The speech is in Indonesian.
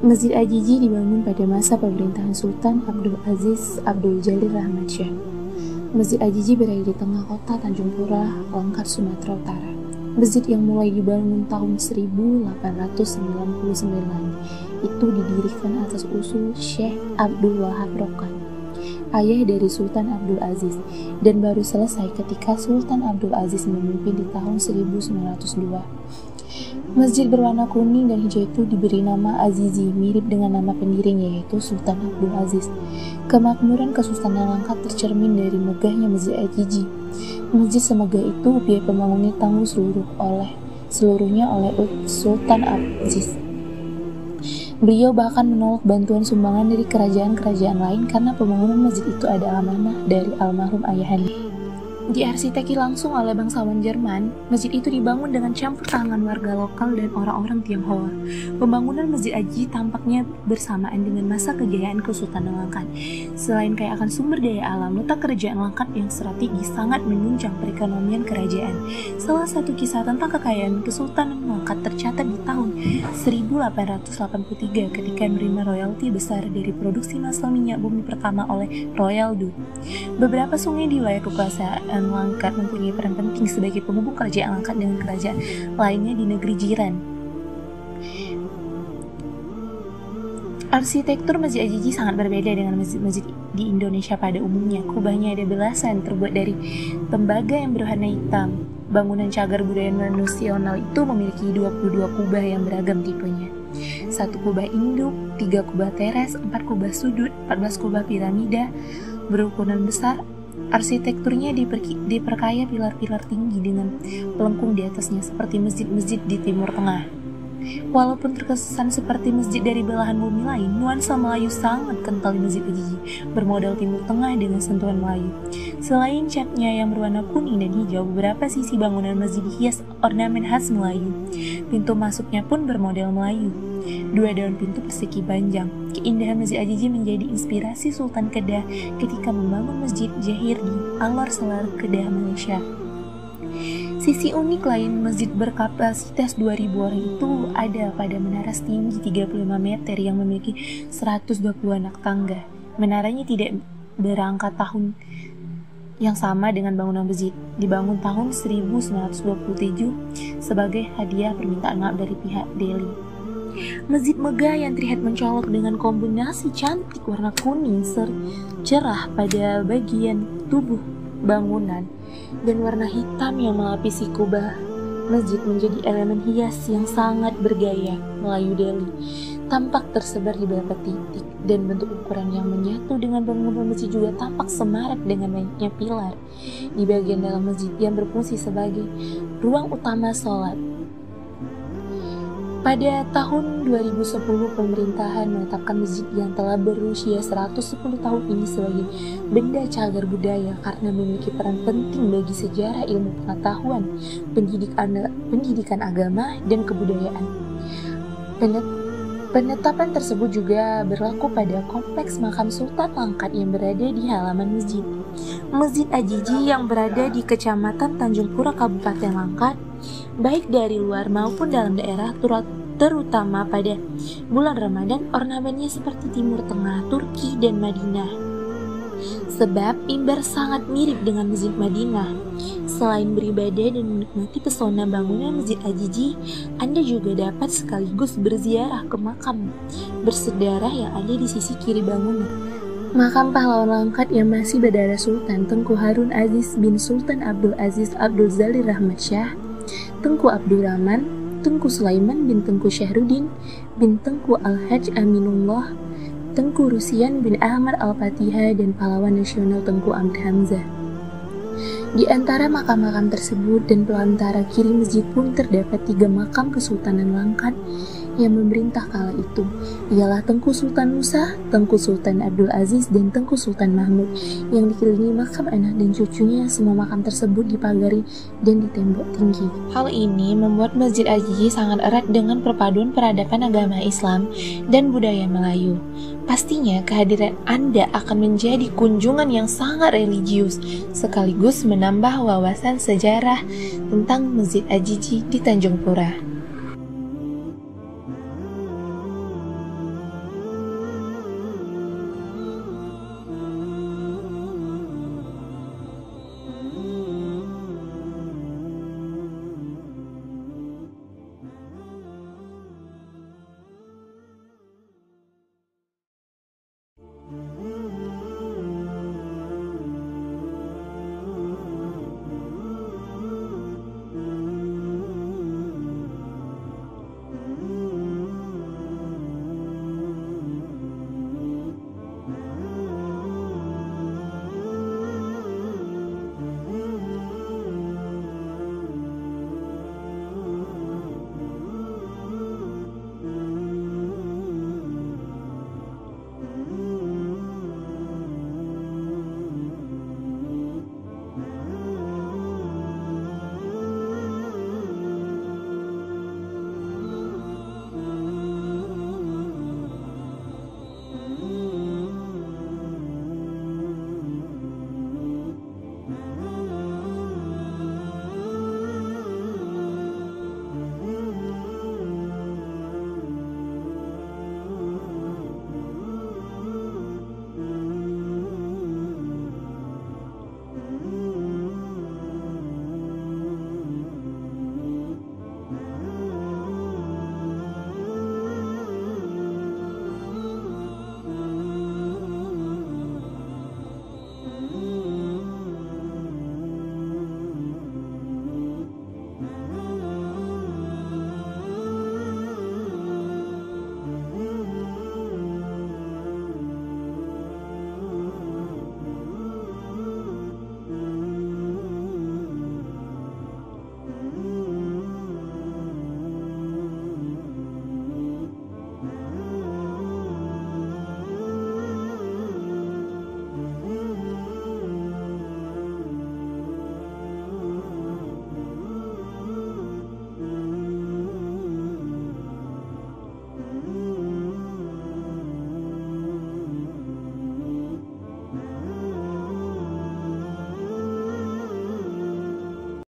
Masjid Ajiji dibangun pada masa pemerintahan Sultan Abdul Aziz Abdul Jalil Rahmat Shah. Masjid Ajiji berada di tengah kota Tanjung Pura, Langkat, Sumatera Utara. Masjid yang mulai dibangun tahun 1899 itu didirikan atas usul Syekh Abdul Wahab Rokan, ayah dari Sultan Abdul Aziz, dan baru selesai ketika Sultan Abdul Aziz memimpin di tahun 1902. Masjid berwarna kuning dan hijau itu diberi nama Azizi, mirip dengan nama pendirinya yaitu Sultan Abdul Aziz. Kemakmuran Kesultanan Langkat tercermin dari megahnya Masjid Ajiji. Masjid semegah itu biaya pembangunannya tanggung seluruhnya oleh Sultan Aziz. Beliau bahkan menolak bantuan sumbangan dari kerajaan-kerajaan lain karena pembangunan masjid itu adalah amanah dari almarhum ayahanda. Diarsiteki langsung oleh bangsawan Jerman, masjid itu dibangun dengan campur tangan warga lokal dan orang-orang Tionghoa. Pembangunan Masjid Ajiji tampaknya bersamaan dengan masa kejayaan Kesultanan Langkat. Selain kaya akan sumber daya alam, letak kerajaan Langkat yang strategis sangat menunjang perekonomian kerajaan. Salah satu kisah tentang kekayaan Kesultanan Langkat tercatat di tahun 1883 ketika menerima royalti besar dari produksi masal minyak bumi pertama oleh Royal Dutch. Beberapa sungai di wilayah kekuasaan Langkat mempunyai peran penting sebagai penghubung kerajaan Langkat dengan kerajaan lainnya di negeri jiran. Arsitektur Masjid Ajiji sangat berbeda dengan masjid-masjid di Indonesia pada umumnya. Kubahnya ada belasan, terbuat dari tembaga yang berwarna hitam. Bangunan cagar budaya nasional itu memiliki 22 kubah yang beragam tipenya. 1 kubah induk, 3 kubah teres, 4 kubah sudut, 14 kubah piramida berukuran besar. Arsitekturnya diperkaya pilar-pilar tinggi dengan pelengkung di atasnya seperti masjid-masjid di Timur Tengah. Walaupun terkesan seperti masjid dari belahan bumi lain, nuansa Melayu sangat kental di Masjid Ajiji, bermodal Timur Tengah dengan sentuhan Melayu. Selain catnya yang berwarna kuning dan hijau, beberapa sisi bangunan masjid dihias ornamen khas Melayu. Pintu masuknya pun bermodel Melayu. 2 daun pintu persegi panjang. Keindahan Masjid Ajiji menjadi inspirasi Sultan Kedah ketika membangun Masjid Jahir di Alor-Selar, Kedah, Malaysia. Sisi unik lain masjid berkapasitas 2000 orang itu ada pada menara setinggi 35 meter yang memiliki 120 anak tangga. Menaranya tidak berangka tahun yang sama dengan bangunan masjid, dibangun tahun 1927 sebagai hadiah permintaan maaf dari pihak Delhi. Masjid megah yang terlihat mencolok dengan kombinasi cantik warna kuning cerah pada bagian tubuh bangunan dan warna hitam yang melapisi kubah masjid menjadi elemen hias yang sangat bergaya Melayu Delhi. Tampak tersebar di beberapa titik dan bentuk ukuran yang menyatu dengan bangunan masjid juga tampak semarak dengan banyaknya pilar di bagian dalam masjid yang berfungsi sebagai ruang utama sholat. Pada tahun 2010, pemerintahan menetapkan masjid yang telah berusia 110 tahun ini sebagai benda cagar budaya karena memiliki peran penting bagi sejarah, ilmu pengetahuan, pendidikan agama, dan kebudayaan. Penetapan tersebut juga berlaku pada kompleks makam Sultan Langkat yang berada di halaman masjid. Masjid Ajiji yang berada di Kecamatan Tanjung Pura, Kabupaten Langkat, baik dari luar maupun dalam daerah, terutama pada bulan Ramadan, ornamennya seperti Timur Tengah, Turki, dan Madinah. Sebab mimbar sangat mirip dengan Masjid Madinah. Selain beribadah dan menikmati pesona bangunan Masjid Ajiji, Anda juga dapat sekaligus berziarah ke makam bersejarah yang ada di sisi kiri bangunan. Makam pahlawan Langkat yang masih berdarah Sultan Tengku Harun Aziz bin Sultan Abdul Aziz Abdul Jalil Rahmat Shah, Tengku Abdurrahman, Tengku Sulaiman bin Tengku Syahruddin bin Tengku Al-Hajj Aminullah, Tengku Rusian bin Ahmad Al-Fatihah, dan pahlawan nasional Tengku Ahmad Hamzah. Di antara makam-makam tersebut dan pelantara kiri masjid pun terdapat 3 makam Kesultanan Langkat yang memerintah kala itu, ialah Tengku Sultan Musa, Tengku Sultan Abdul Aziz, dan Tengku Sultan Mahmud yang dikelilingi makam anak dan cucunya. Semua makam tersebut dipagari dan ditembok tinggi. Hal ini membuat Masjid Ajiji sangat erat dengan perpaduan peradaban agama Islam dan budaya Melayu. Pastinya kehadiran Anda akan menjadi kunjungan yang sangat religius, sekaligus menambah wawasan sejarah tentang Masjid Ajiji di Tanjung Pura.